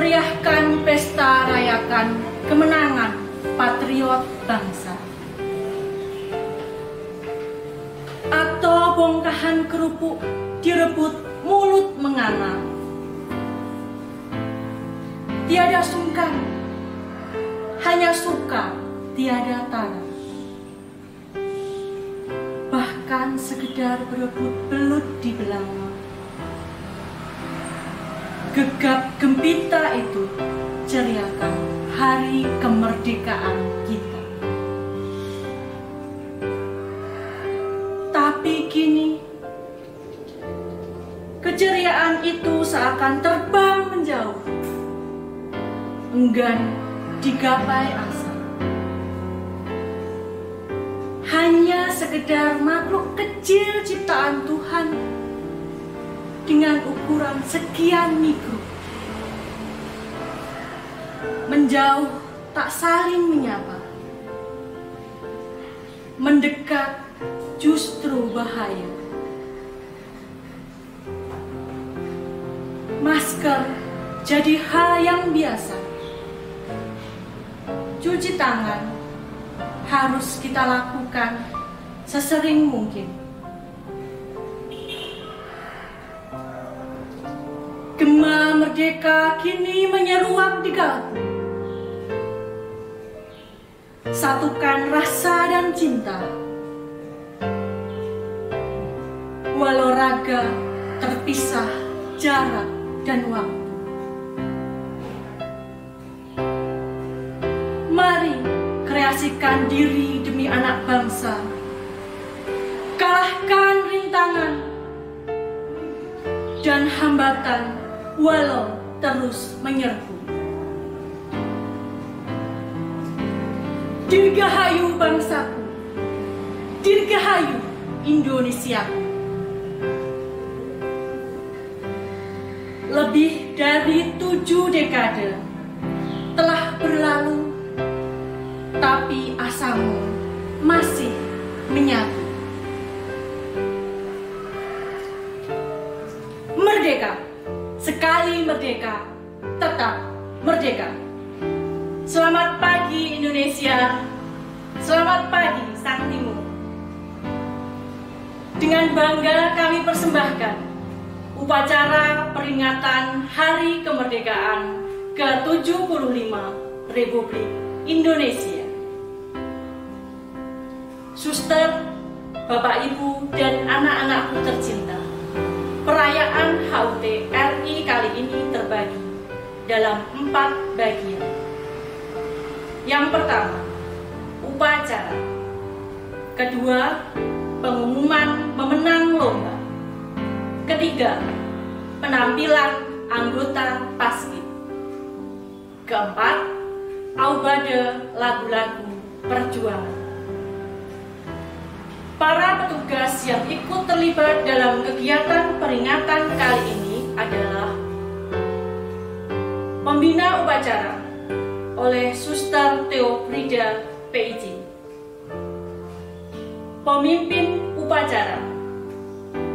meriahkan pesta rayakan kemenangan patriot bangsa. Atau bongkahan kerupuk direbut mulut menganga. Tiada sungkan, hanya suka tiada tara. Bahkan sekedar berebut belut di belanga. Gegap gempita itu ceriakan hari kemerdekaan kita. Tapi kini keceriaan itu seakan terbang menjauh, enggan digapai asa. Hanya sekedar makhluk kecil ciptaan Tuhan dengan ukuran sekian mikro, menjauh tak saling menyapa, mendekat justru bahaya. Masker jadi hal yang biasa. Cuci tangan harus kita lakukan sesering mungkin. Gema merdeka kini menyeruak di kalbu. Satukan rasa dan cinta. Walau raga terpisah jarak dan waktu. Mari kreasikan diri demi anak bangsa. Kalahkan rintangan dan hambatan walau terus menyerbu. Dirgahayu bangsaku, dirgahayu Indonesiaku. Lebih dari 7 dekade telah berlalu, tapi asamu masih menyatu. Merdeka, sekali merdeka, tetap merdeka. Selamat pagi Indonesia, selamat pagi Sang Timur. Dengan bangga kami persembahkan upacara peringatan Hari Kemerdekaan ke-75 Republik Indonesia. Suster, Bapak Ibu dan anak-anakku tercinta, perayaan HUT RI kali ini terbagi dalam 4 bagian. Yang pertama, upacara. Kedua, pengumuman pemenang lomba. Ketiga, penampilan anggota Paskib. Keempat, aubade lagu-lagu perjuangan. Para petugas yang ikut terlibat dalam kegiatan peringatan kali ini adalah pembina upacara oleh Suster Theofrida PIJ, pemimpin upacara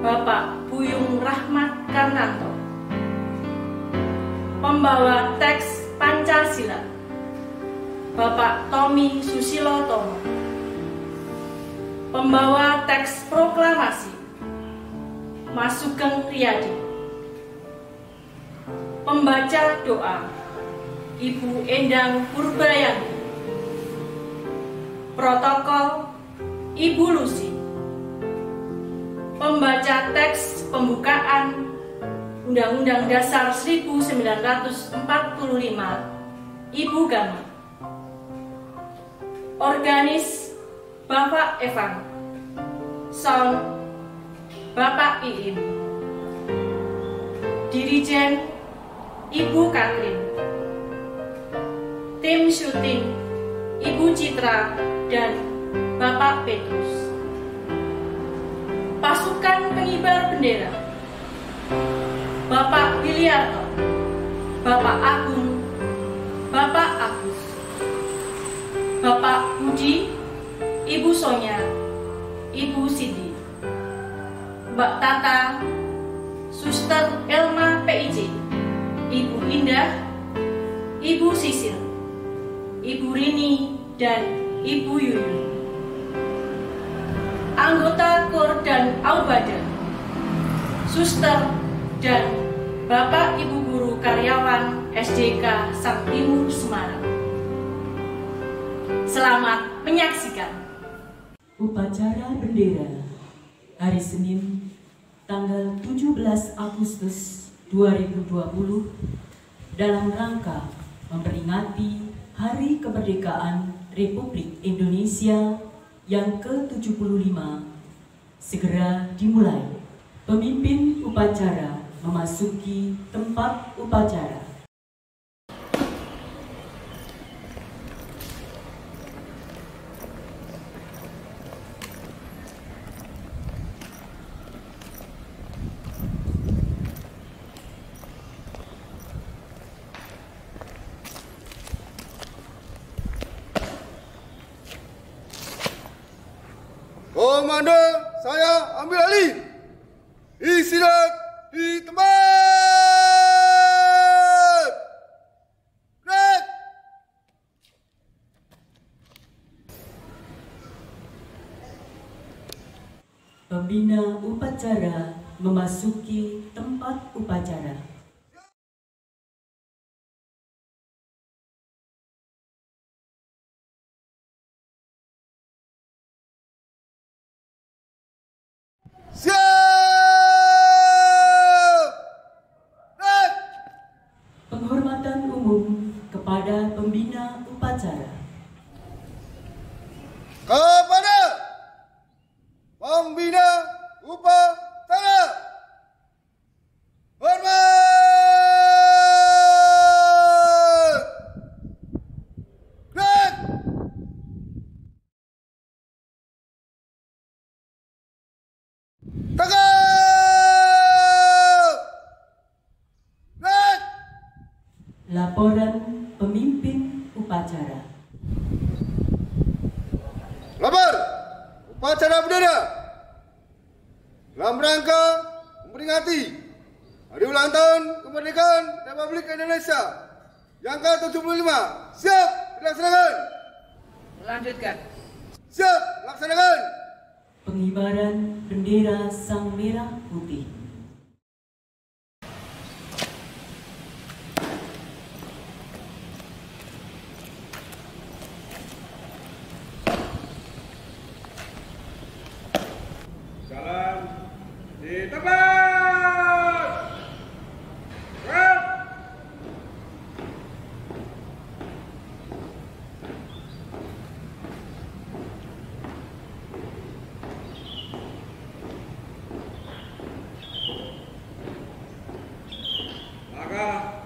Bapak Buyung Rahmat Karnanto, pembawa teks Pancasila Bapak Tommy Susilo Tomo, pembawa teks proklamasi Mas Sugeng Riyadi, pembaca doa Ibu Endang Purbayani, protokol Ibu Lucy, pembaca teks pembukaan Undang-Undang Dasar 1945 Ibu Gama, organis Bapak Evan, sound Bapak Iim, dirijen Ibu Katrin, tim syuting Ibu Citra dan Bapak Petrus, pasukan pengibar bendera Bapak Biliarto, Bapak Agung, Bapak Agus, Bapak Budi, Ibu Sonya, Ibu Cindy, Mbak Tata, Suster Elma PIJ, Ibu Indah, Ibu Sisil, Ibu Rini, dan Ibu Yuyu. Anggota KOR dan Aubada, suster, dan Bapak Ibu Guru karyawan SDK Sang Timur Semarang. Selamat menyaksikan upacara bendera hari Senin tanggal 17 Agustus 2020 dalam rangka memperingati Hari Kemerdekaan Republik Indonesia yang ke-75 segera dimulai. Pemimpin upacara memasuki tempat upacara. Komandan, saya ambil alih. Istirahat di tempat. Gerak. Pembina upacara memasuki tempat upacara. Siap! Gerak! Penghormatan umum kepada pembina upacara. Kepada pembina upacara. Hormat! Gerak! Tegak! Gerak! Laporan pemimpin upacara. Lapor upacara bendera dalam rangka memperingati Hari Ulang Tahun Kemerdekaan Republik Indonesia yang ke-75. Siap dilaksanakan. Lanjutkan. Siap laksanakan. Pengibaran bendera Sang Merah Putih. Jalan di tempat. Gerak.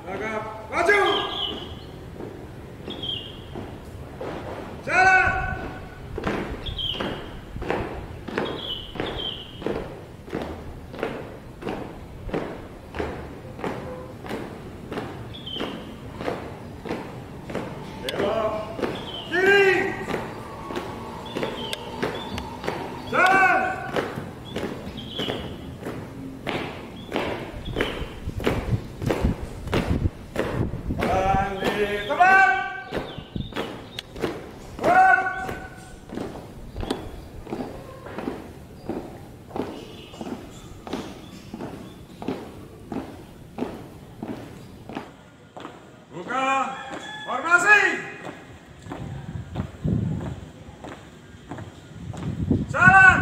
Langkah maju. Jalan. Belok kiri. Jalan. Jalan di tempat. Gerak. Buka formasi. Jalan.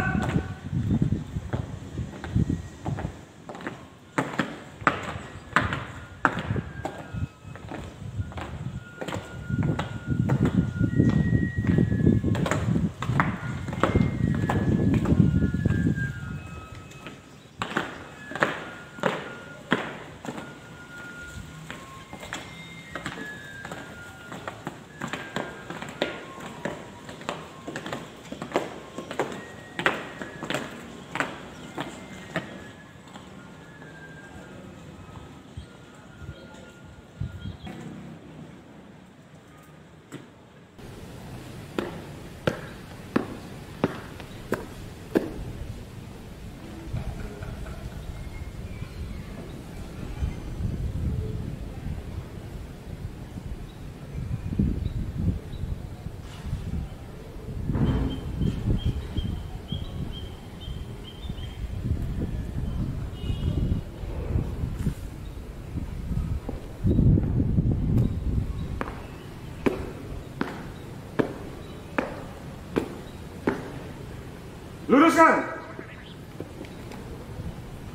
Luruskan.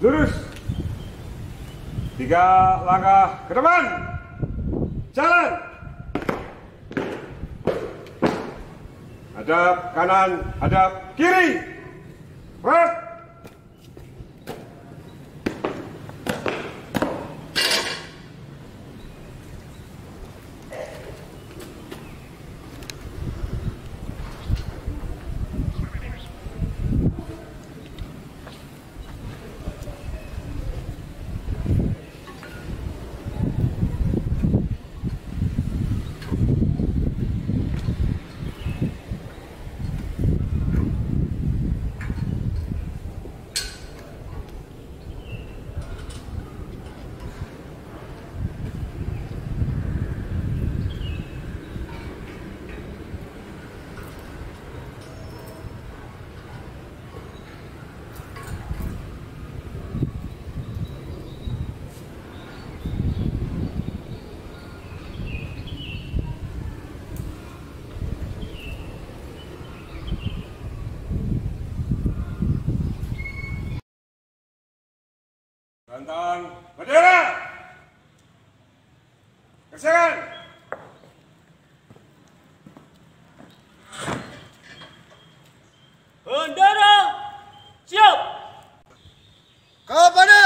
Lurus. 3 langkah ke depan. Jalan. Hadap kanan, hadap kiri. Gerak. Bentang bendera. Gesekan. Bendera siap. Kepada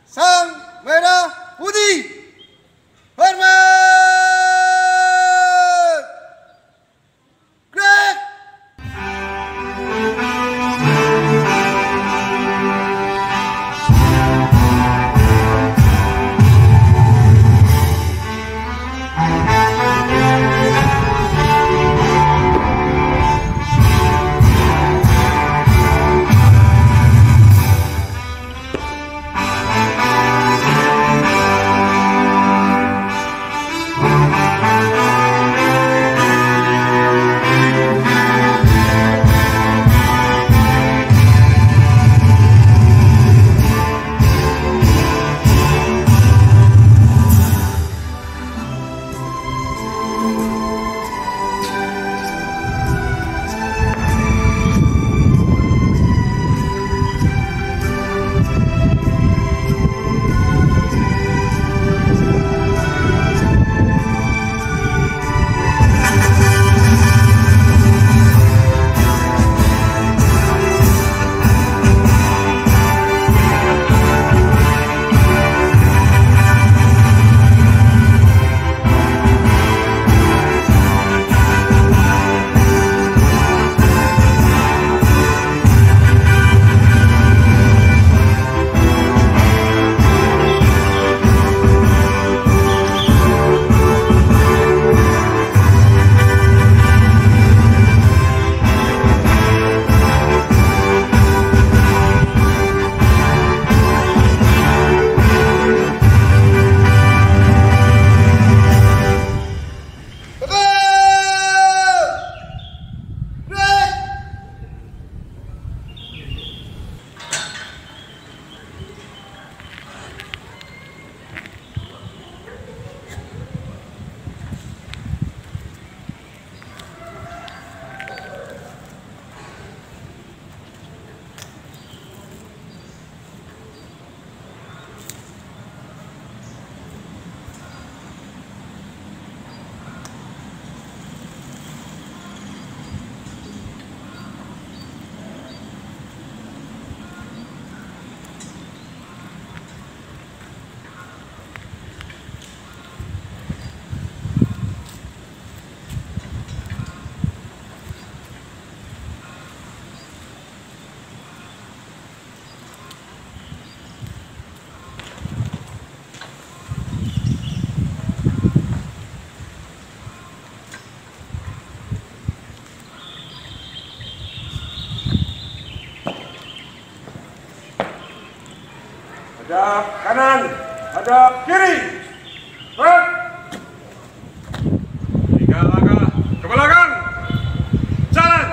Sang Merah Putih, hormat! Gerak! Hadap kanan, hadap kiri. Gerak. 3 langkah ke belakang. Jalan.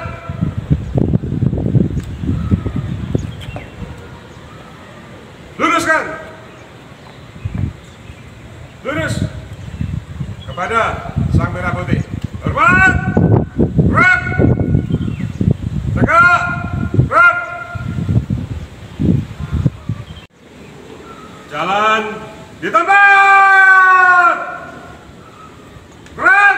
Luruskan. Lurus. Kepada Sang Merah Putih. Hormat. Gerak. Tegak. Gerak. Jalan di tempat. Gerak.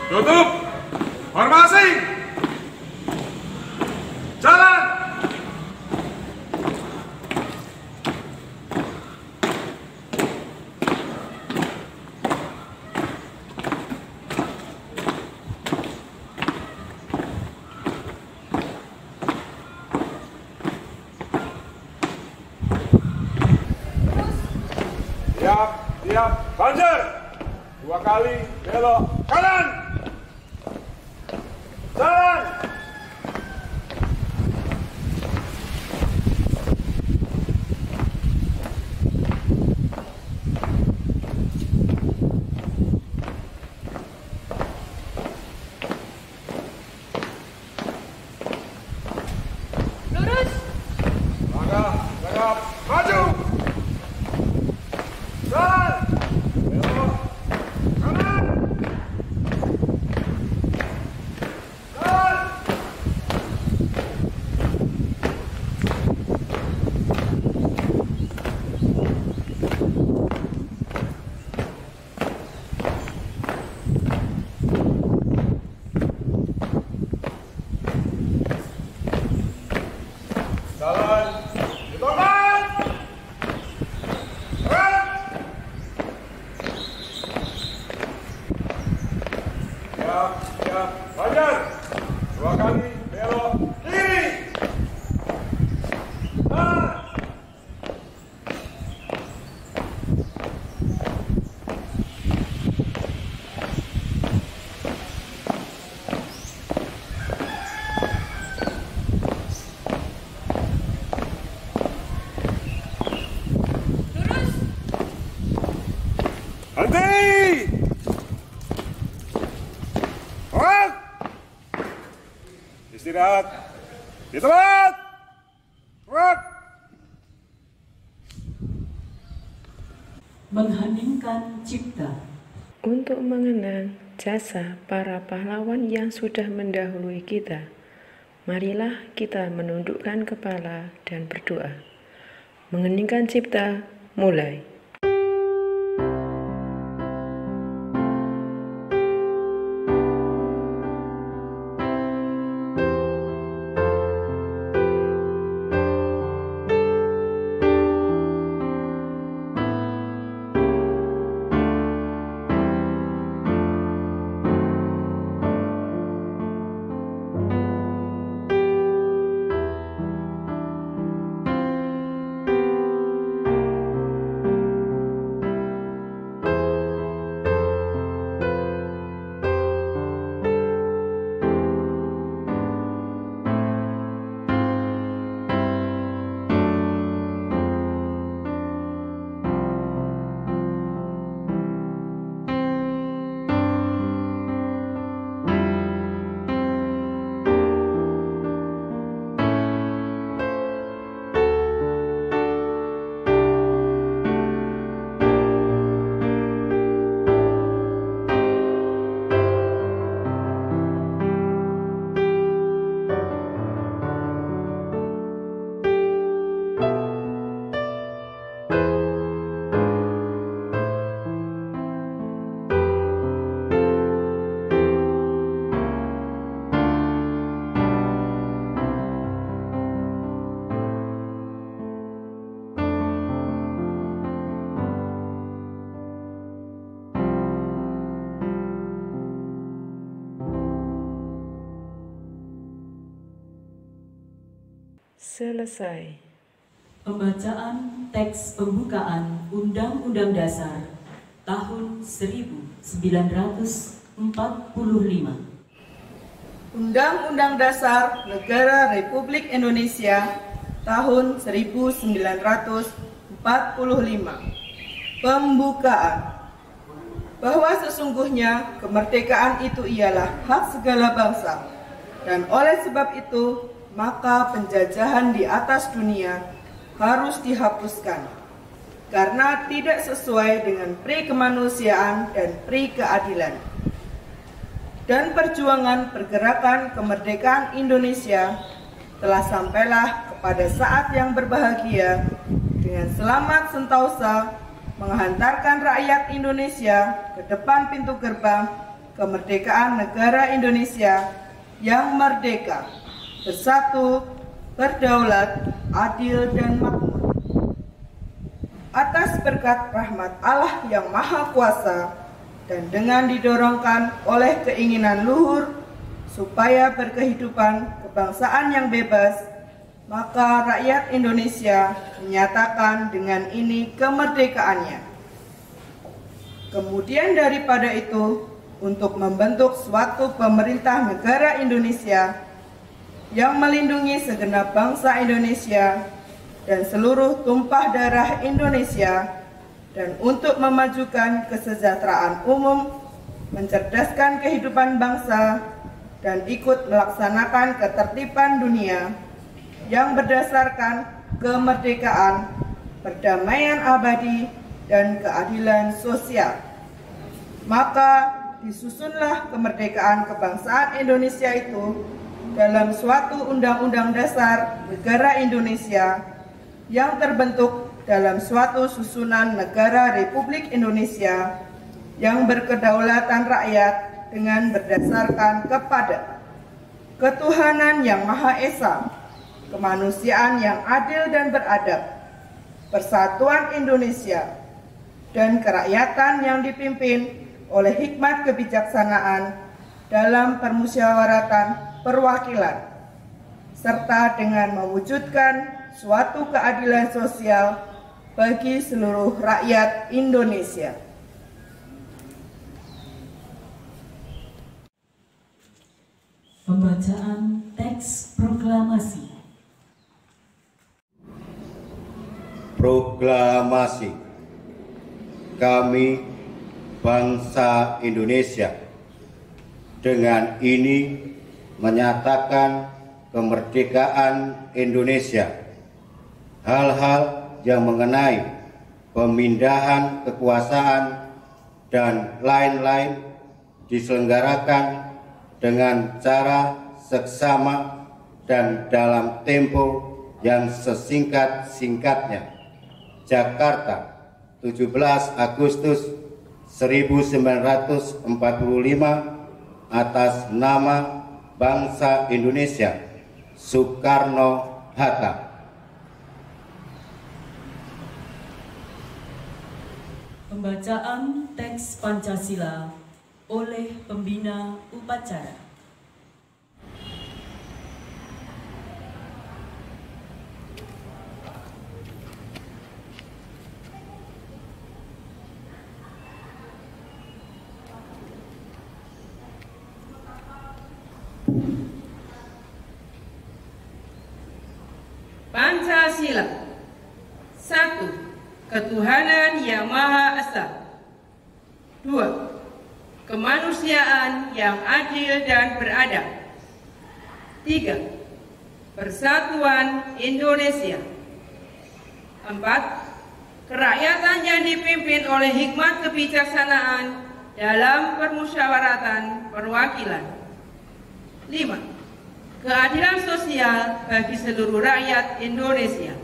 Tutup. Formasi. Jalan. Siap, banjir. 2 kali belok kanan. Jalan. Lurus. Langkah, tegap, maju. Jalan. Belok kanan. Jalan. Jalan di tempat. Gerak. Siap, banjir. 2 kali belok kiri. Jalan. Lurus. Henti. Gerak. Istirahat di tempat. Gerak. Mengheningkan cipta. Untuk mengenang jasa para pahlawan yang sudah mendahului kita, marilah kita menundukkan kepala dan berdoa. Mengheningkan cipta, mulai. Selesai. Pembacaan teks pembukaan Undang-Undang Dasar tahun 1945. Undang-Undang Dasar Negara Republik Indonesia tahun 1945. Pembukaan. Bahwa sesungguhnya kemerdekaan itu ialah hak segala bangsa, dan oleh sebab itu maka penjajahan di atas dunia harus dihapuskan karena tidak sesuai dengan pri kemanusiaan dan pri keadilan. dan perjuangan pergerakan kemerdekaan Indonesia telah sampailah kepada saat yang berbahagia dengan selamat sentosa menghantarkan rakyat Indonesia ke depan pintu gerbang kemerdekaan negara Indonesia yang merdeka, bersatu, berdaulat, adil, dan makmur. Atas berkat rahmat Allah yang Maha Kuasa dan dengan didorongkan oleh keinginan luhur supaya berkehidupan kebangsaan yang bebas, maka rakyat Indonesia menyatakan dengan ini kemerdekaannya. Kemudian daripada itu, untuk membentuk suatu pemerintah negara Indonesia yang melindungi segenap bangsa Indonesia dan seluruh tumpah darah Indonesia, dan untuk memajukan kesejahteraan umum, mencerdaskan kehidupan bangsa, dan ikut melaksanakan ketertiban dunia yang berdasarkan kemerdekaan, perdamaian abadi, dan keadilan sosial. Maka disusunlah kemerdekaan kebangsaan Indonesia itu dalam suatu undang-undang dasar negara Indonesia yang terbentuk dalam suatu susunan negara Republik Indonesia yang berkedaulatan rakyat dengan berdasarkan kepada ketuhanan yang Maha Esa, kemanusiaan yang adil dan beradab, persatuan Indonesia, dan kerakyatan yang dipimpin oleh hikmat kebijaksanaan dalam permusyawaratan perwakilan, serta dengan mewujudkan suatu keadilan sosial bagi seluruh rakyat Indonesia. Pembacaan teks proklamasi. Proklamasi. Kami, bangsa Indonesia, dengan ini menyatakan kemerdekaan Indonesia. Hal-hal yang mengenai pemindahan kekuasaan dan lain-lain diselenggarakan dengan cara seksama dan dalam tempo yang sesingkat-singkatnya. Jakarta, 17 Agustus 1945, atas nama bangsa Indonesia, Soekarno-Hatta. Pembacaan teks Pancasila oleh pembina upacara. Pancasila. 1. Ketuhanan yang Maha Esa. 2. Kemanusiaan yang adil dan beradab. 3. Persatuan Indonesia. 4. Kerakyatan yang dipimpin oleh hikmat kebijaksanaan dalam permusyawaratan perwakilan. 5. Keadilan sosial bagi seluruh rakyat Indonesia.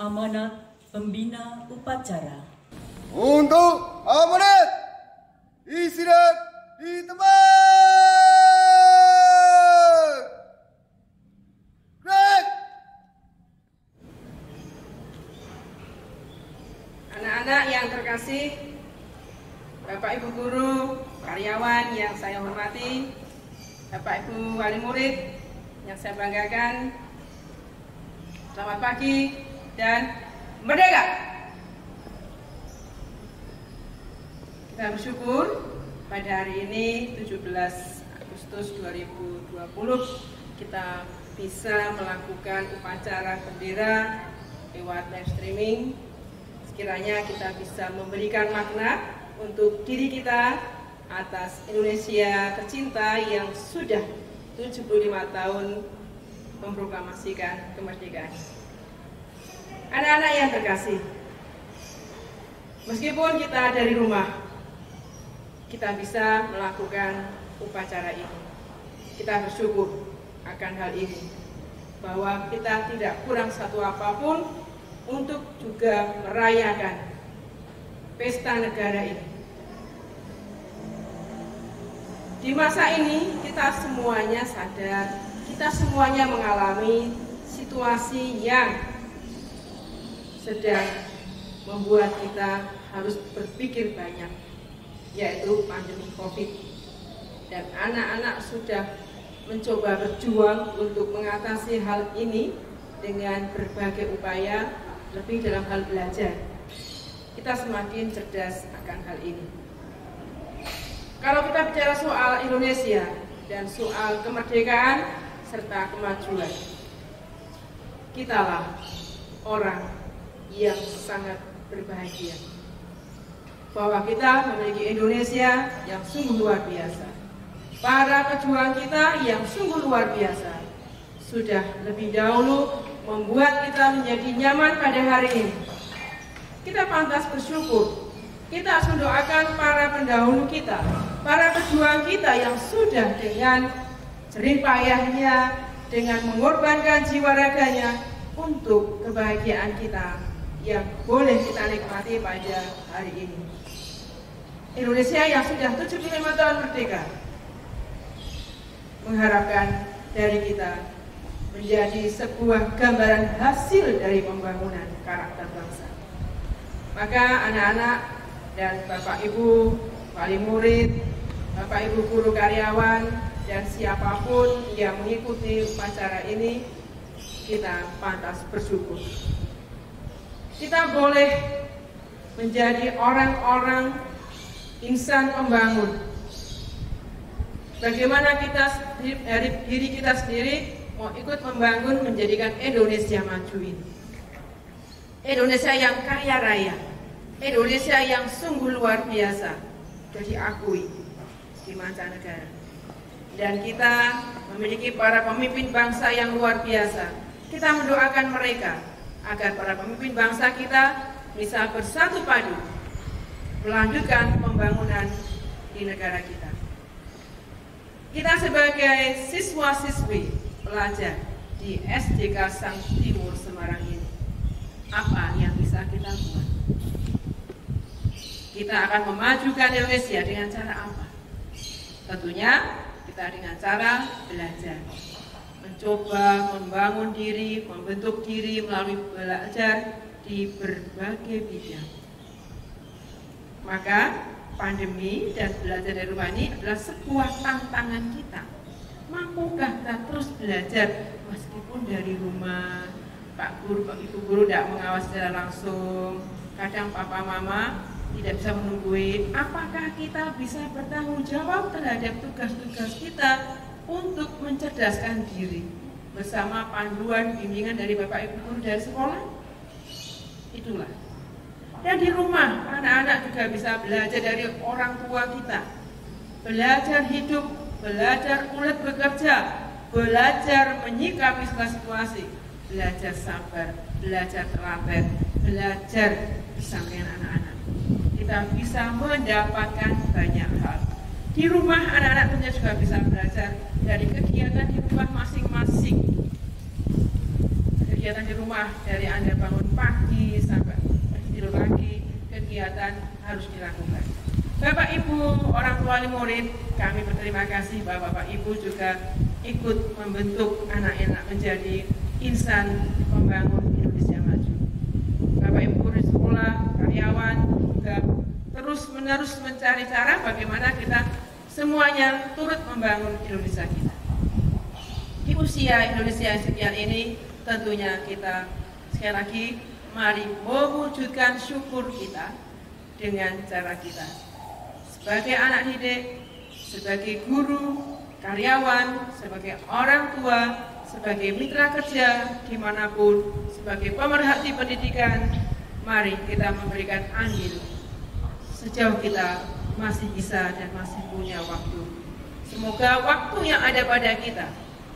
Amanat pembina upacara. Untuk amanat istirahat di tempat. Gerak. Anak-anak yang terkasih, Bapak Ibu guru, karyawan yang saya hormati, Bapak Ibu wali murid yang saya banggakan, selamat pagi dan merdeka. Kita bersyukur pada hari ini 17 Agustus 2020 kita bisa melakukan upacara bendera lewat live streaming. Sekiranya kita bisa memberikan makna untuk diri kita atas Indonesia tercinta yang sudah 75 tahun memproklamasikan kemerdekaan. Anak-anak yang terkasih, meskipun kita dari rumah, kita bisa melakukan upacara ini. Kita bersyukur akan hal ini, bahwa kita tidak kurang satu apapun untuk juga merayakan pesta negara ini. Di masa ini kita semuanya sadar, kita semuanya mengalami situasi yang sedang membuat kita harus berpikir banyak, yaitu pandemi COVID. Dan anak-anak sudah mencoba berjuang untuk mengatasi hal ini dengan berbagai upaya, lebih dalam hal belajar. Kita semakin cerdas akan hal ini. Kalau kita bicara soal Indonesia dan soal kemerdekaan serta kemajuan, kitalah orang yang sangat berbahagia bahwa kita memiliki Indonesia yang sungguh luar biasa. Para pejuang kita yang sungguh luar biasa sudah lebih dahulu membuat kita menjadi nyaman pada hari ini. Kita pantas bersyukur. Kita harus mendoakan para pendahulu kita, para pejuang kita yang sudah dengan jerih payahnya, dengan mengorbankan jiwa raganya untuk kebahagiaan kita yang boleh kita nikmati pada hari ini. Indonesia yang sudah 75 tahun merdeka mengharapkan dari kita menjadi sebuah gambaran hasil dari pembangunan karakter bangsa. Maka anak-anak dan Bapak Ibu wali murid, Bapak Ibu guru karyawan, dan siapapun yang mengikuti upacara ini, kita pantas bersyukur. Kita boleh menjadi orang-orang insan pembangun. Bagaimana kita dari diri kita sendiri mau ikut membangun menjadikan Indonesia maju ini. Indonesia yang kaya raya, Indonesia yang sungguh luar biasa, sudah diakui di mancanegara. Dan kita memiliki para pemimpin bangsa yang luar biasa. Kita mendoakan mereka agar para pemimpin bangsa kita bisa bersatu padu melanjutkan pembangunan di negara kita. Kita sebagai siswa-siswi pelajar di SDK Sang Timur Semarang ini, apa yang bisa kita buat? Kita akan memajukan Indonesia dengan cara apa? Tentunya kita dengan cara belajar, mencoba membangun diri, membentuk diri melalui belajar di berbagai bidang. Maka pandemi dan belajar dari rumah ini adalah sebuah tantangan kita. Mampukah kita terus belajar meskipun dari rumah, Pak Guru, Pak Ibu Guru tidak mengawasi secara langsung, kadang Papa Mama tidak bisa menunggui. Apakah kita bisa bertanggung jawab terhadap tugas-tugas kita untuk mencerdaskan diri bersama panduan bimbingan dari Bapak Ibu Guru dari sekolah? Itulah. Dan di rumah anak-anak juga bisa belajar dari orang tua kita, belajar hidup, belajar ulet bekerja, belajar menyikapi segala situasi, belajar sabar, belajar telaten, belajar bersama dengan anak-anak. Kita bisa mendapatkan banyak hal. Di rumah anak-anak tentunya juga bisa belajar dari kegiatan di rumah masing-masing. Kegiatan di rumah dari Anda bangun pagi sampai tidur lagi, kegiatan harus dilakukan. Bapak Ibu, orang tua wali murid, kami berterima kasih bahwa Bapak Ibu juga ikut membentuk anak-anak menjadi insan pembangun Indonesia maju. Bapak Ibu guru sekolah, karyawan juga terus-menerus mencari cara bagaimana kita semuanya turut membangun Indonesia kita. Di usia Indonesia yang sekian ini, tentunya kita sekali lagi mari mewujudkan syukur kita dengan cara kita. Sebagai anak didik, sebagai guru, karyawan, sebagai orang tua, sebagai mitra kerja dimanapun, sebagai pemerhati pendidikan, mari kita memberikan andil sejauh kita masih bisa dan masih punya waktu. Semoga waktu yang ada pada kita,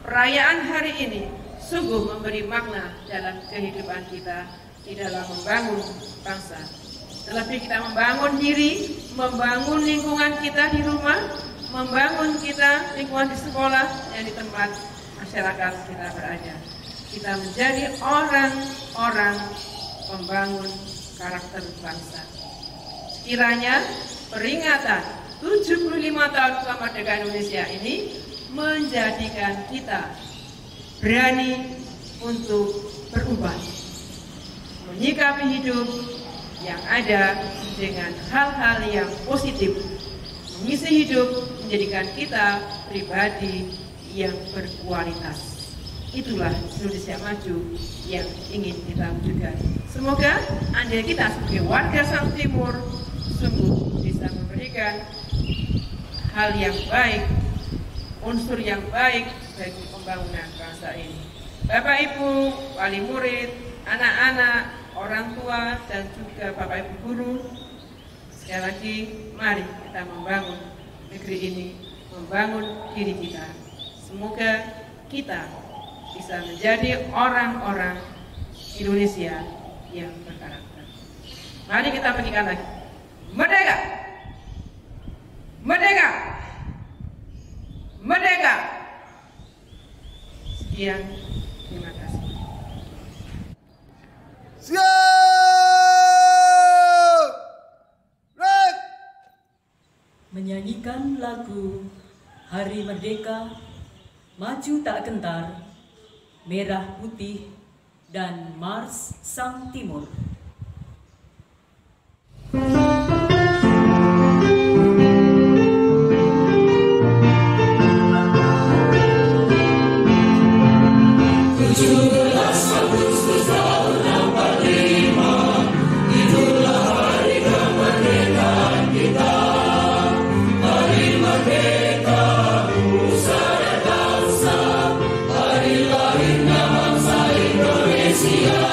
perayaan hari ini, sungguh memberi makna dalam kehidupan kita di dalam membangun bangsa. Terlebih kita membangun diri, membangun lingkungan kita di rumah, membangun kita lingkungan di sekolah dan di tempat masyarakat kita berada. Kita menjadi orang-orang pembangun karakter bangsa. Kiranya peringatan 75 tahun kemerdekaan Indonesia ini menjadikan kita berani untuk berubah, menyikapi hidup yang ada dengan hal-hal yang positif, mengisi hidup, menjadikan kita pribadi yang berkualitas. Itulah Indonesia maju yang ingin kita wujudkan. Semoga andil kita sebagai warga Sang Timur sungguh bisa memberikan hal yang baik, unsur yang baik bagi pembangunan bangsa ini. Bapak Ibu, wali murid, anak-anak, orang tua, dan juga Bapak Ibu guru, sekali lagi mari kita membangun negeri ini, membangun diri kita. Semoga kita bisa menjadi orang-orang Indonesia yang berkarakter. Mari kita berikan lagi. Merdeka! Merdeka! Merdeka! Sekian, terima kasih. Siap! Red! Menyanyikan lagu Hari Merdeka, Maju Tak Gentar, Merah Putih, dan Mars Sang Timur. Hari lahirnya bangsa Indonesia.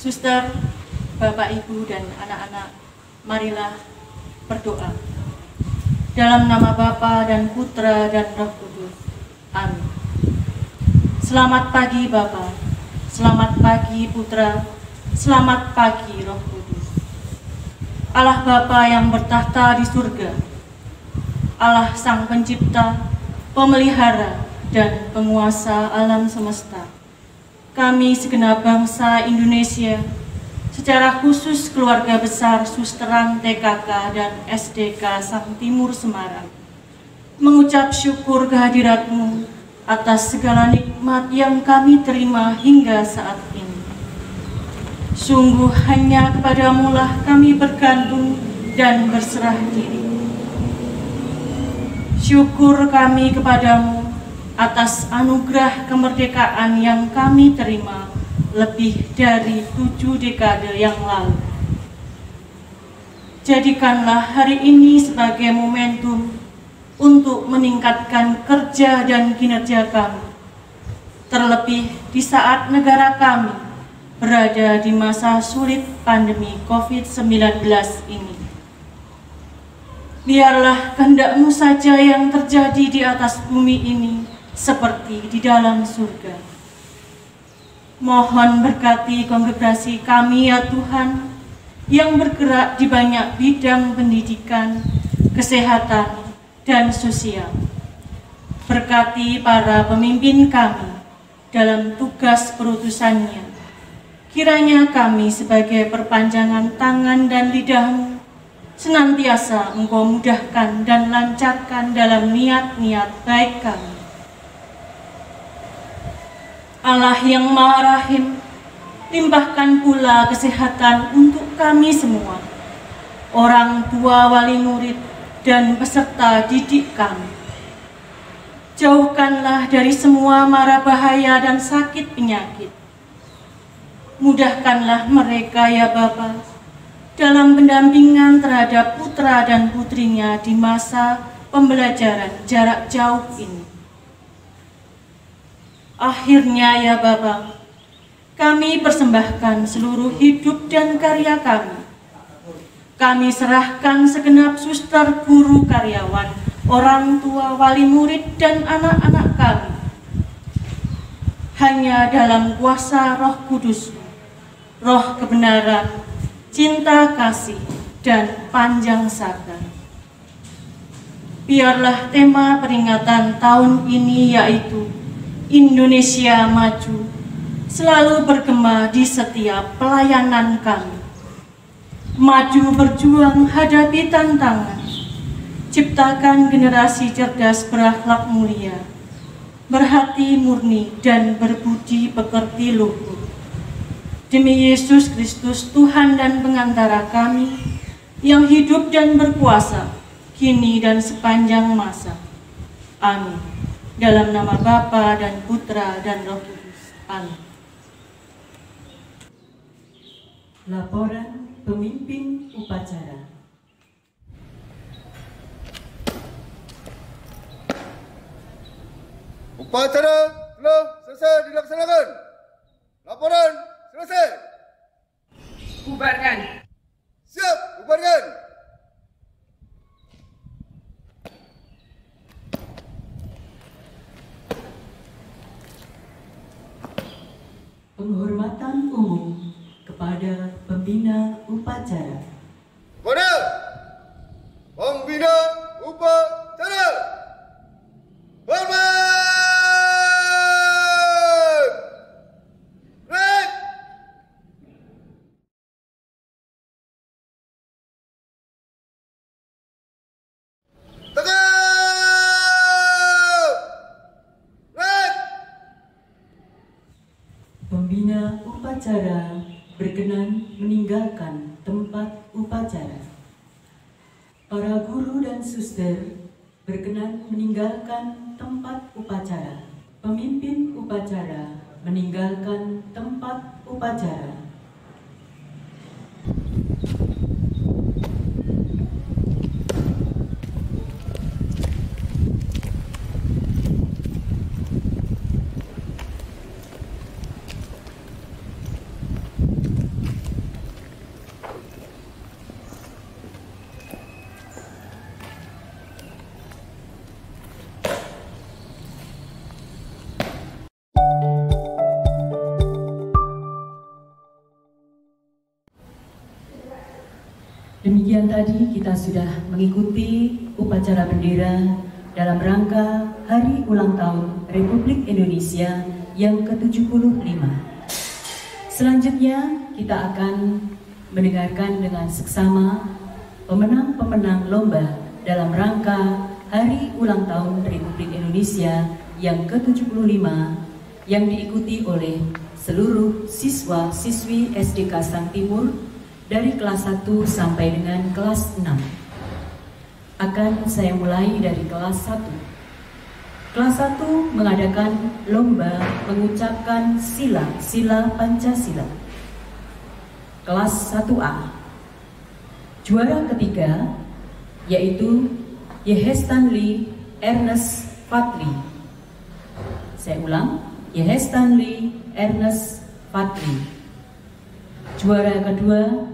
Suster, Bapak, Ibu, dan anak-anak, marilah berdoa. Dalam nama Bapa dan Putra dan Roh Kudus. Amin. Selamat pagi Bapa, selamat pagi Putra, selamat pagi Roh Kudus. Allah Bapa yang bertahta di surga, Allah Sang Pencipta, Pemelihara, dan Penguasa alam semesta. Kami segenap bangsa Indonesia, secara khusus keluarga besar Susteran TKK dan SDK Sang Timur Semarang, mengucap syukur kehadirat-Mu atas segala nikmat yang kami terima hingga saat ini. Sungguh hanya kepadamu lah kami bergantung dan berserah diri. Syukur kami kepadamu atas anugerah kemerdekaan yang kami terima lebih dari 7 dekade yang lalu. Jadikanlah hari ini sebagai momentum untuk meningkatkan kerja dan kinerja kami, terlebih di saat negara kami berada di masa sulit pandemi COVID-19 ini. Biarlah kehendak-Mu saja yang terjadi di atas bumi ini seperti di dalam surga. Mohon berkati kongregasi kami ya Tuhan, yang bergerak di banyak bidang pendidikan, kesehatan, dan sosial. Berkati para pemimpin kami dalam tugas perutusannya. Kiranya kami sebagai perpanjangan tangan dan lidah-Mu senantiasa Engkau mudahkan dan lancarkan dalam niat-niat baik kami. Allah yang Maha Rahim, limpahkan pula kesehatan untuk kami semua, orang tua, wali murid, dan peserta didik kami. Jauhkanlah dari semua mara bahaya dan sakit penyakit. Mudahkanlah mereka ya Bapa, dalam pendampingan terhadap putra dan putrinya di masa pembelajaran jarak jauh ini. Akhirnya ya Bapa, kami persembahkan seluruh hidup dan karya kami. Kami serahkan segenap suster, guru, karyawan, orang tua, wali murid, dan anak-anak kami. Hanya dalam kuasa Roh Kudus, Roh kebenaran, cinta kasih, dan panjang sabar. Biarlah tema peringatan tahun ini yaitu Indonesia Maju selalu bergema di setiap pelayanan kami. Maju berjuang hadapi tantangan, ciptakan generasi cerdas berakhlak mulia, berhati murni dan berbudi pekerti luhur. Demi Yesus Kristus Tuhan dan pengantara kami, yang hidup dan berkuasa, kini dan sepanjang masa. Amin. Dalam nama Bapa dan Putra dan Roh Kudus. Amin. Laporan pemimpin upacara. Upacara telah selesai dilaksanakan. Laporan selesai. Bubarkan. Siap, bubarkan. Penghormatan umum kepada pembina upacara. Kepada pembina upacara. Hormat. Break. Tegak. Break. Pembina upacara berkenan meninggalkan tempat upacara. Para guru dan suster berkenan meninggalkan tempat upacara. Pemimpin upacara meninggalkan tempat upacara. Demikian tadi kita sudah mengikuti upacara bendera dalam rangka Hari Ulang Tahun Republik Indonesia yang ke-75. Selanjutnya kita akan mendengarkan dengan seksama pemenang-pemenang lomba dalam rangka Hari Ulang Tahun Republik Indonesia yang ke-75 yang diikuti oleh seluruh siswa-siswi SDK Sang Timur dari kelas 1 sampai dengan kelas 6. Akan saya mulai dari kelas 1. Kelas 1 mengadakan lomba mengucapkan sila Pancasila. Kelas 1A. Juara ketiga yaitu Yehestanli Ernest Fadli. Saya ulang, Yehestanli Ernest Fadli. Juara kedua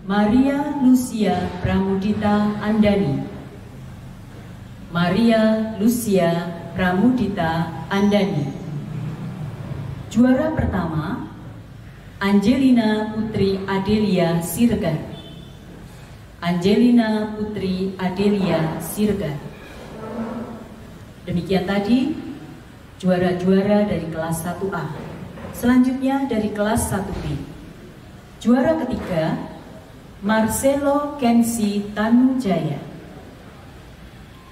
Maria Lucia Pramudita Andani. Maria Lucia Pramudita Andani. Juara pertama Angelina Putri Adelia Siregar. Angelina Putri Adelia Siregar. Demikian tadi juara-juara dari kelas 1A. Selanjutnya dari kelas 1B. Juara ketiga Marcelo Kensi Tanujaya.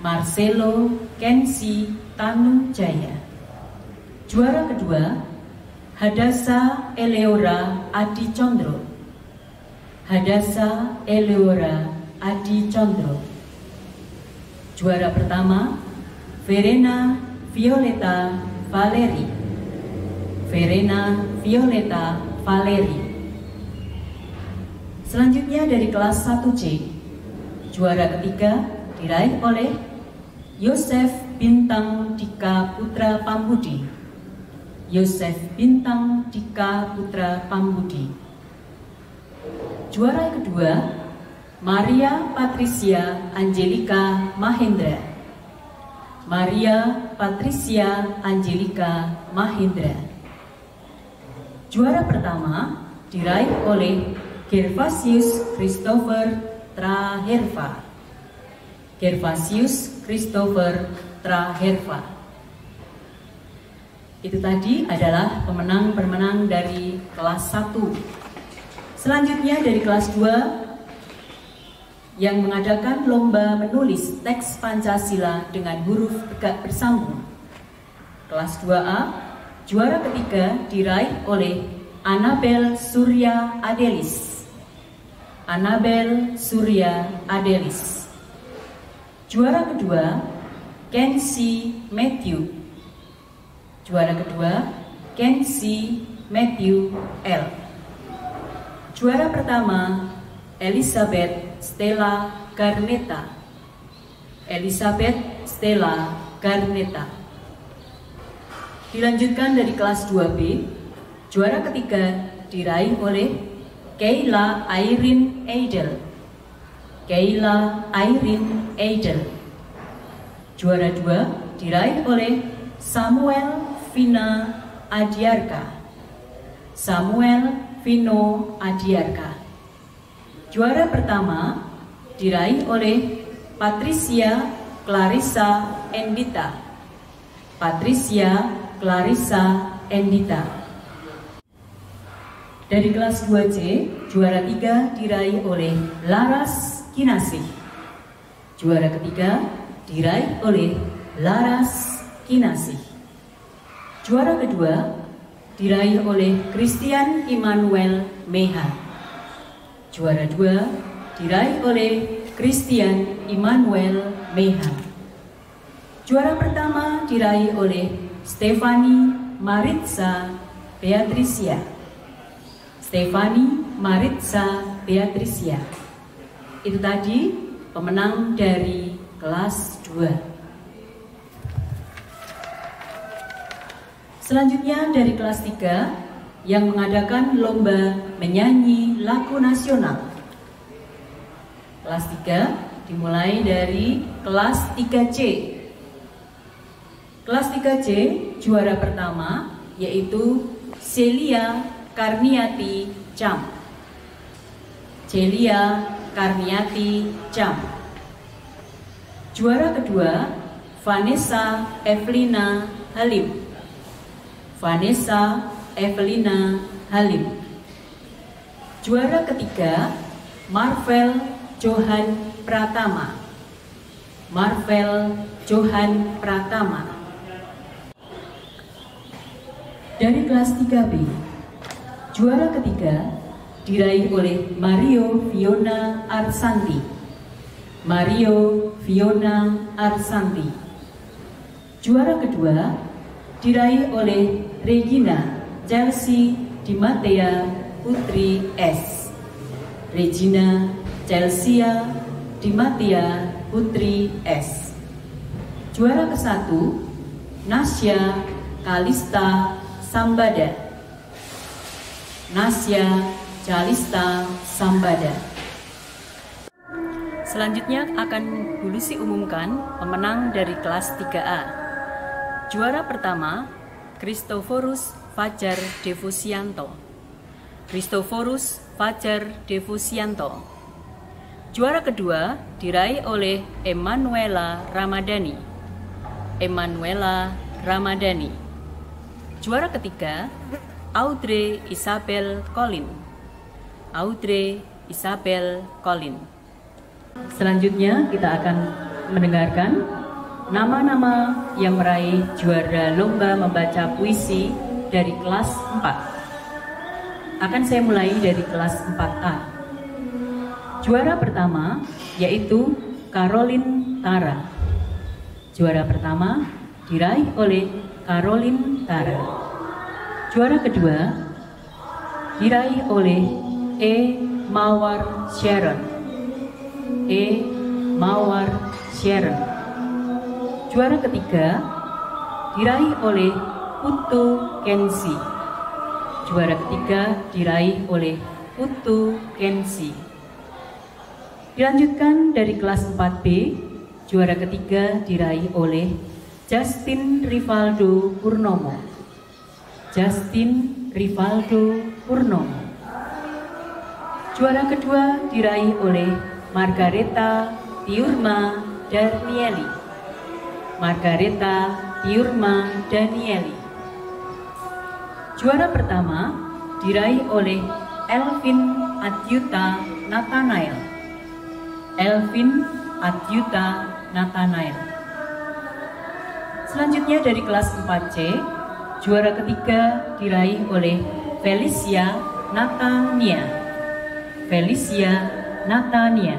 Marcelo Kensi Tanujaya. Juara kedua Hadasa Eleora Adi Condro. Hadasa Eleora Adi Condro. Juara pertama Verena Violeta Valeri. Verena Violeta Valeri. Selanjutnya dari kelas 1C, juara ketiga diraih oleh Yosef Bintang Dika Putra Pambudi. Yosef Bintang Dika Putra Pambudi. Juara kedua Maria Patricia Angelika Mahendra. Maria Patricia Angelika Mahendra. Juara pertama diraih oleh Gervasius Christopher Traherva. Gervasius Christopher Traherva. Itu tadi adalah pemenang-pemenang dari kelas 1. Selanjutnya dari kelas 2 yang mengadakan lomba menulis teks Pancasila dengan huruf tegak bersambung. Kelas 2A, juara ketiga diraih oleh Anabel Surya Adelis. Anabel Surya Adelis. Juara kedua Kensi Matthew. Juara kedua Kensi Matthew L. Juara pertama Elizabeth Stella Garneta. Elizabeth Stella Garneta. Dilanjutkan dari kelas 2B, juara ketiga diraih oleh Kayla Irene Eidel. Kayla Irene Eidel. Juara 2 diraih oleh Samuel Vina Adiarka. Samuel Vino Adiarka. Juara pertama diraih oleh Patricia Clarissa Endita. Patricia Clarissa Endita. Dari kelas 2C, juara 3 diraih oleh Laras Kinasih. Juara ketiga diraih oleh Laras Kinasih. Juara kedua diraih oleh Christian Immanuel Meha. Juara 2 diraih oleh Christian Immanuel Meha. Juara pertama diraih oleh Stefani Maritza Beatricia. Stefani Maritza Beatricia. Itu tadi pemenang dari kelas 2. Selanjutnya dari kelas 3 yang mengadakan lomba menyanyi lagu nasional. Kelas 3 dimulai dari kelas 3C. Kelas 3C juara pertama yaitu Celia Karniati Cam. Celia Karniati Cham. Juara kedua, Vanessa Evelina Halim. Vanessa Evelina Halim. Juara ketiga, Marvel Johan Pratama. Marvel Johan Pratama. Dari kelas 3B, juara ketiga diraih oleh Mario Fiona Arsanti. Mario Fiona Arsanti. Juara kedua diraih oleh Regina Chelsea Dimatea Putri S. Regina Chelsea Dimatea Putri S. Juara ke-1 Nasya Kalista Sambada. Nasya Kalista Sambada. Selanjutnya akan Bu Lucy umumkan pemenang dari kelas 3A. Juara pertama, Christophorus Fajar Devusianto. Christophorus Fajar Devusianto. Juara kedua diraih oleh Emanuela Ramadhani. Emanuela Ramadhani. Juara ketiga, Audrey Isabel Colin. Audrey Isabel Colin. Selanjutnya kita akan mendengarkan nama-nama yang meraih juara lomba membaca puisi dari kelas 4. Akan saya mulai dari kelas 4A. Juara pertama yaitu Caroline Tara. Juara pertama diraih oleh Caroline Tara. Juara kedua diraih oleh E. Mawar Sharon. E. Mawar Sharon. Juara ketiga diraih oleh Putu Kensi. Juara ketiga diraih oleh Putu Kensi. Dilanjutkan dari kelas 4B, juara ketiga diraih oleh Justin Rivaldo Purnomo. Justin Rivaldo Purnomo. Juara kedua diraih oleh Margareta Tiurma Danieli. Margareta Tiurma Danieli. Juara pertama diraih oleh Elvin Adyuta Nathanael. Elvin Adyuta Nathanael. Selanjutnya dari kelas 4C, juara ketiga diraih oleh Felicia Nathania. Felicia Nathania.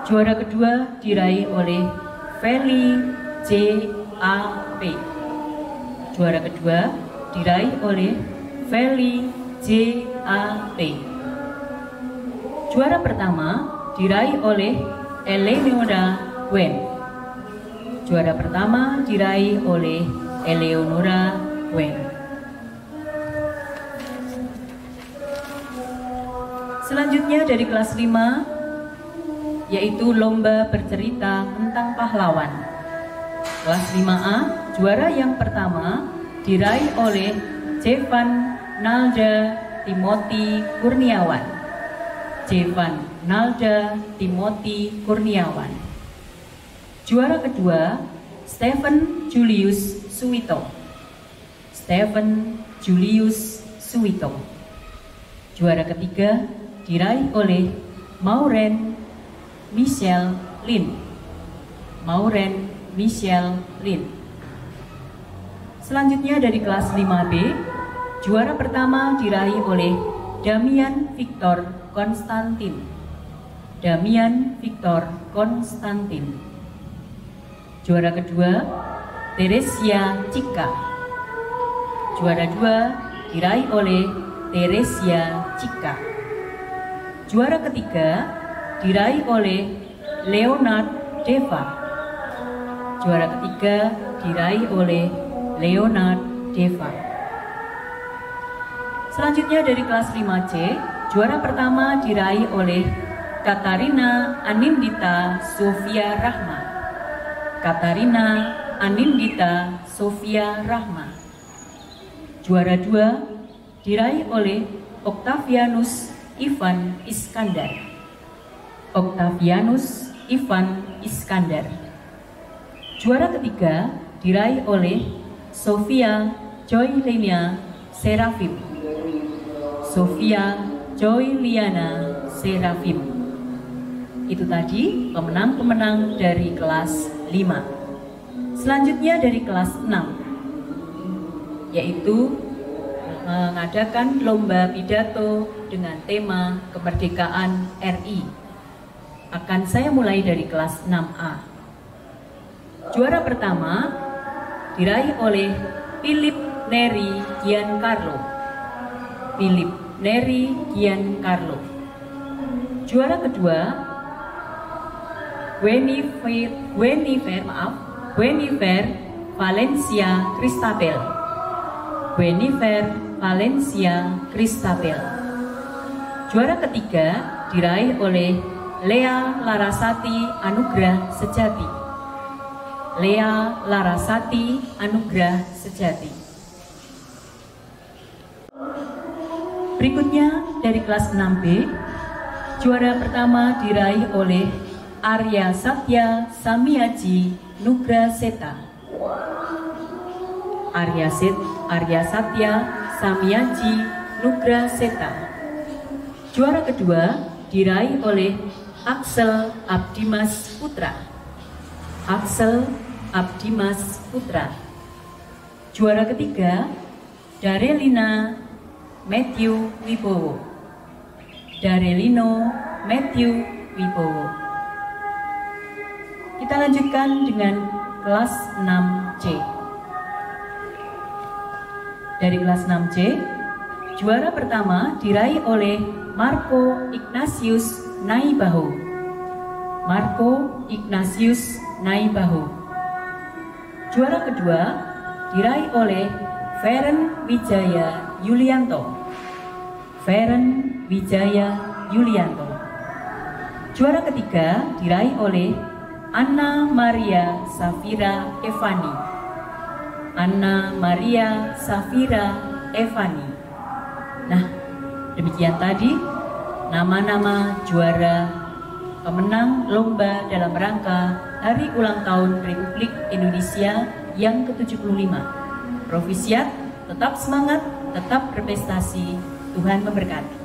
Juara kedua diraih oleh Feli J.A.P. Juara kedua diraih oleh Feli J.A.P. Juara pertama diraih oleh Eleonora Gwen. Juara pertama diraih oleh Eleonora Gwen. Selanjutnya dari kelas 5 yaitu lomba bercerita tentang pahlawan. Kelas 5A, juara yang pertama diraih oleh Jevan Nalda Timothy Kurniawan. Jevan Nalda Timothy Kurniawan. Juara kedua, Stephen Julius Suwito. Stephen Julius Suwito. Juara ketiga diraih oleh Maureen Michelle Lin. Maureen Michelle Lin. Selanjutnya dari kelas 5B, juara pertama diraih oleh Damian Victor Konstantin. Damian Victor Konstantin. Juara kedua, Teresia Cika. Juara 2 diraih oleh Teresia Cika. Juara ketiga diraih oleh Leonard Deva. Juara ketiga diraih oleh Leonard Deva. Selanjutnya dari kelas 5C, juara pertama diraih oleh Katarina Anindita Sofia Rahma. Katarina Anindita Sofia Rahma. Juara 2 diraih oleh Octavianus Ivan Iskandar. Octavianus Ivan Iskandar. Juara ketiga diraih oleh Sofia Joyliana Serafim. Sofia Joyliana Serafim. Itu tadi pemenang-pemenang dari kelas 5. Selanjutnya dari kelas 6, yaitu mengadakan lomba pidato dengan tema kemerdekaan RI. Akan saya mulai dari kelas 6A. Juara pertama diraih oleh Philip Neri Giancarlo. Philip Neri Giancarlo. Juara kedua Guinevere Valencia Cristabel. Guinevere Valencia Cristabel. Juara ketiga diraih oleh Lea Larasati Anugrah Sejati. Lea Larasati Anugrah Sejati. Berikutnya dari kelas 6B, juara pertama diraih oleh Arya Satya Samiaji Nugra Seta. Arya Satya Samiaji Nugra Seta. Juara kedua diraih oleh Axel Abdimas Putra. Axel Abdimas Putra. Juara ketiga Darelina Matthew Wibowo. Darelino Matthew Wibowo. Kita lanjutkan dengan kelas 6C. Dari kelas 6C, juara pertama diraih oleh Marco Ignatius Naibaho. Marco Ignatius Naibaho. Juara kedua diraih oleh Feren Wijaya Yulianto. Feren Wijaya Yulianto. Juara ketiga diraih oleh Anna Maria Safira Evani. Anna Maria Safira Evani. Nah, demikian tadi nama-nama juara pemenang lomba dalam rangka Hari Ulang Tahun Republik Indonesia yang ke-75. Provisiat, tetap semangat, tetap berprestasi. Tuhan memberkati.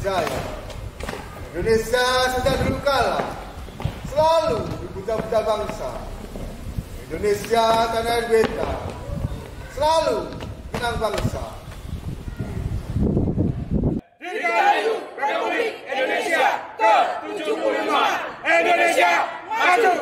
jaya. Indonesia sejak dulu kala selalu dipuja-puja bangsa. Indonesia tanah air beta selalu kenang bangsa. Dirgahayu Republik Indonesia ke-75. Indonesia maju!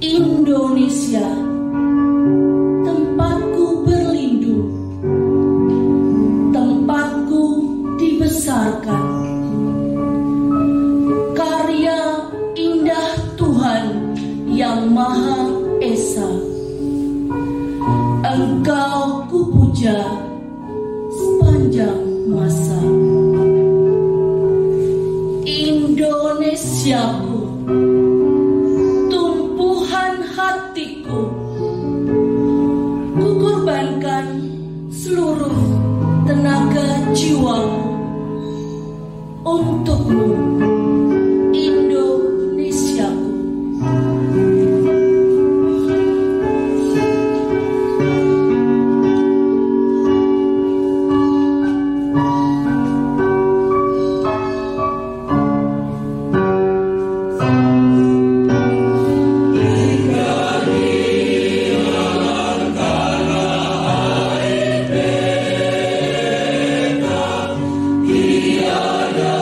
Indonesia, tempatku berlindung, tempatku dibesarkan. Karya indah Tuhan yang Maha Esa, Engkau kupuja sepanjang masa. Indonesiaku, tumpuhan hatiku, kukorbankan seluruh tenaga jiwaku untukmu, Indonesiaku. Tiada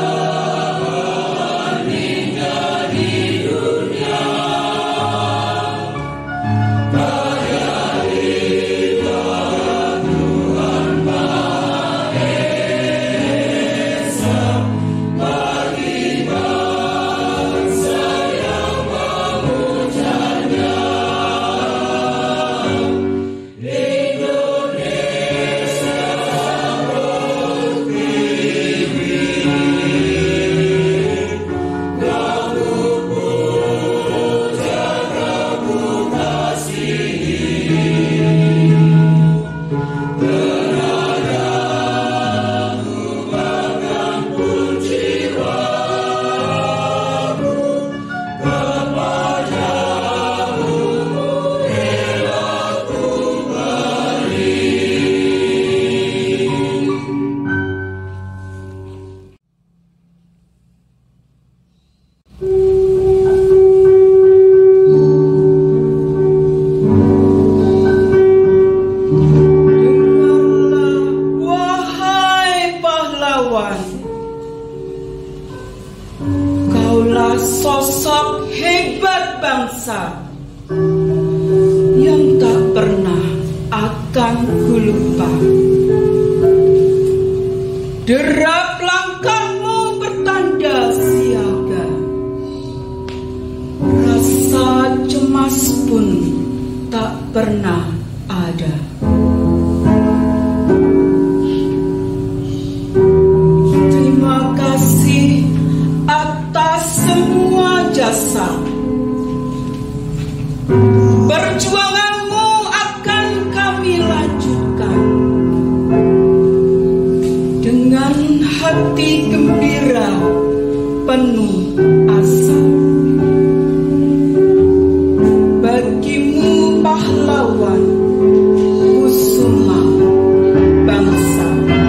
akan kulupa. Derap langkahmu bertanda siaga, rasa cemas pun tak pernah ada. Terima kasih atas semua jasa. Perjuanganmu akan kami lanjutkan dengan hati gembira penuh asa. Bagimu pahlawan kusuma bangsa. Bagi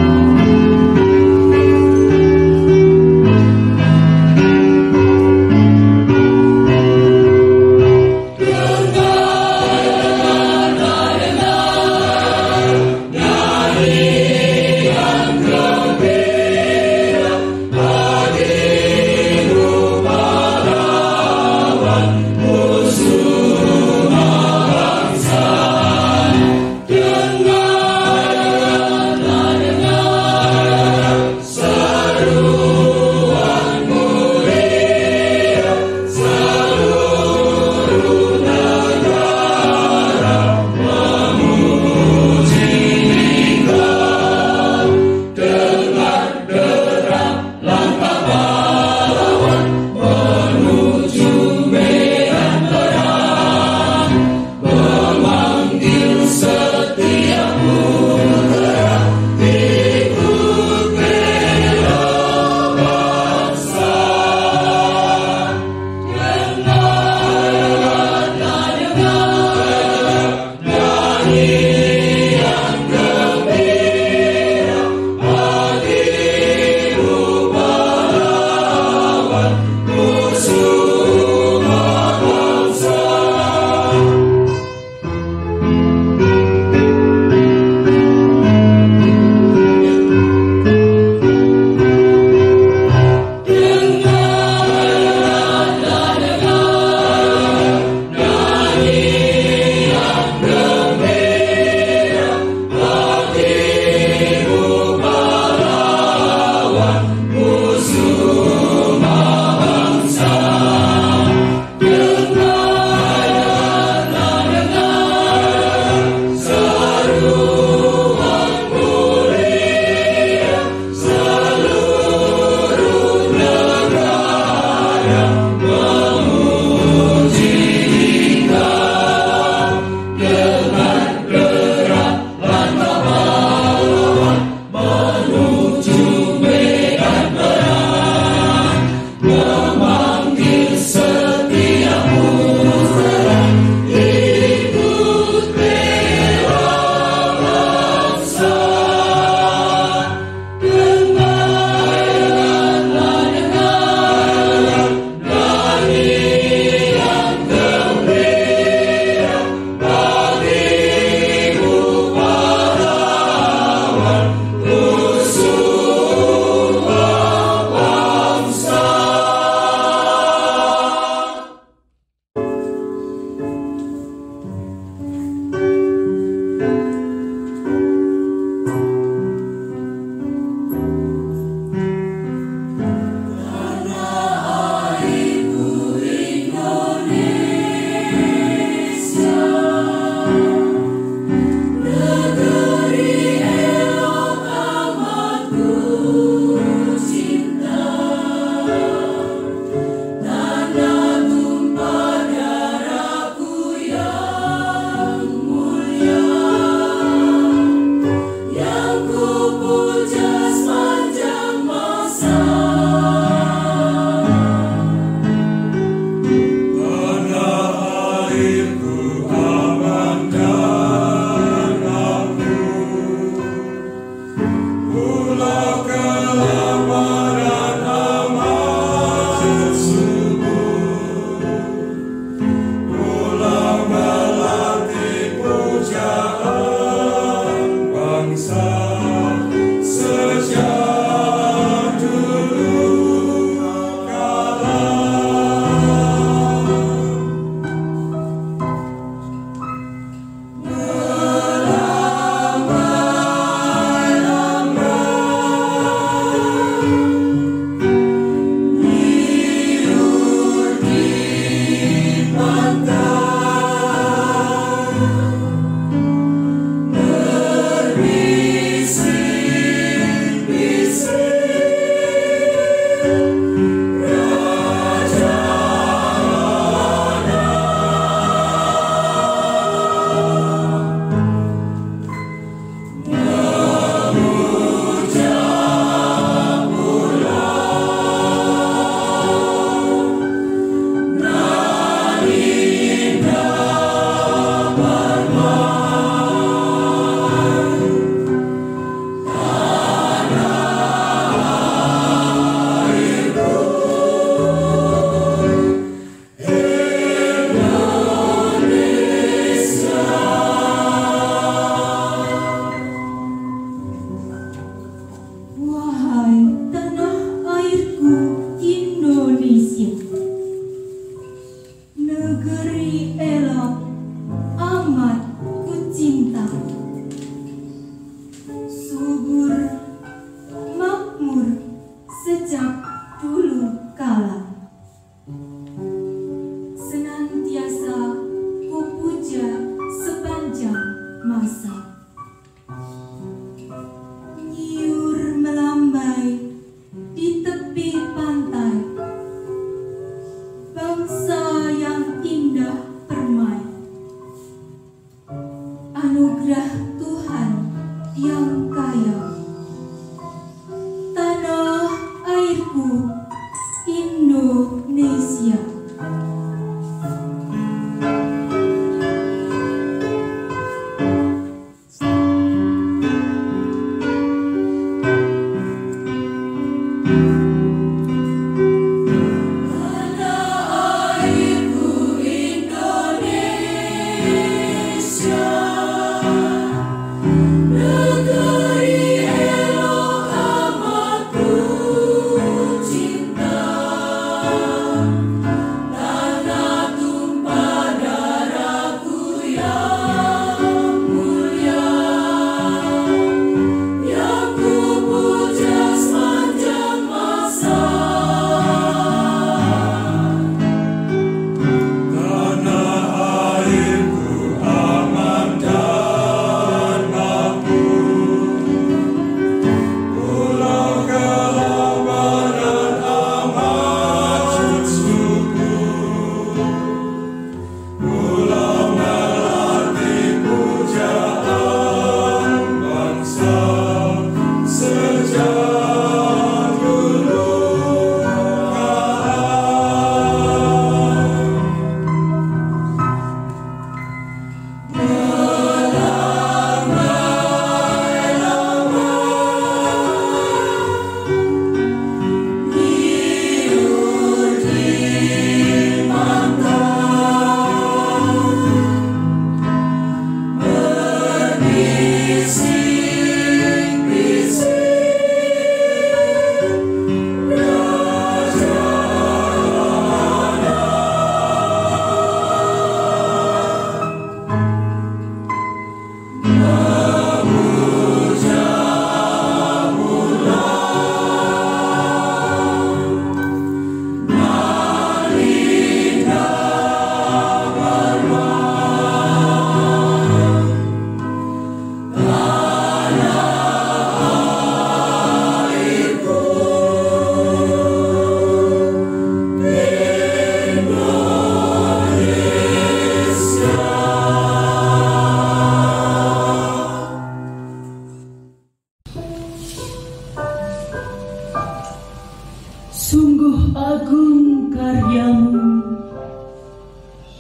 Sungguh agung karyamu,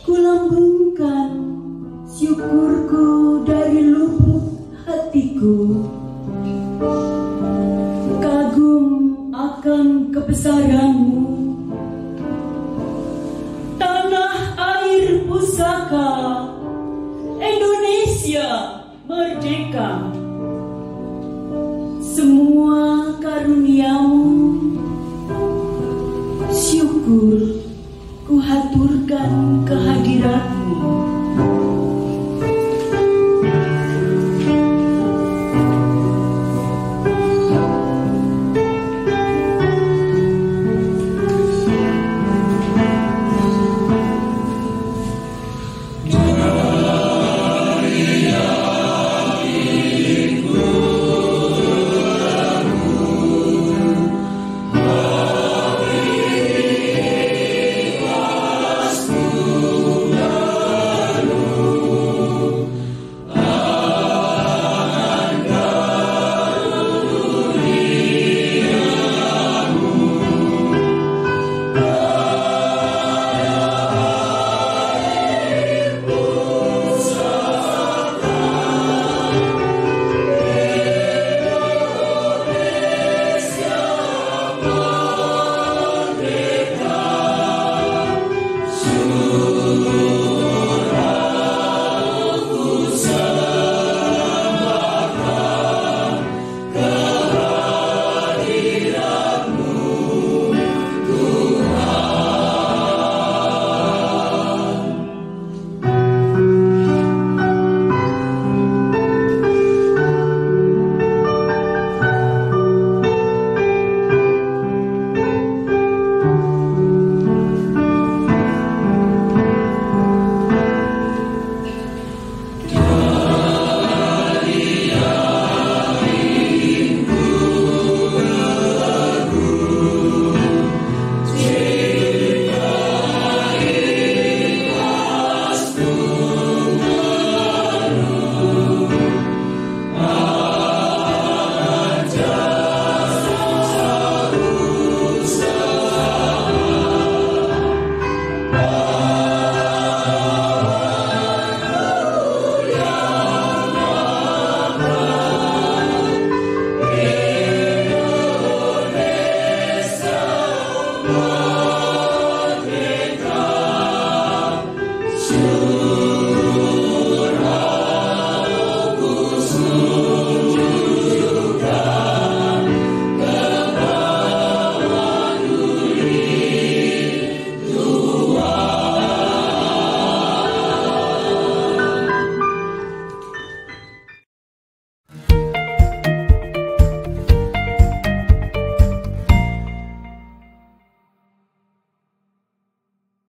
kulambungkan syukurku dari lubuk hatiku. Kagum akan kebesaranmu, tanah air pusaka Indonesia merdeka. Semua karuniamu syukur ku haturkan kehadirat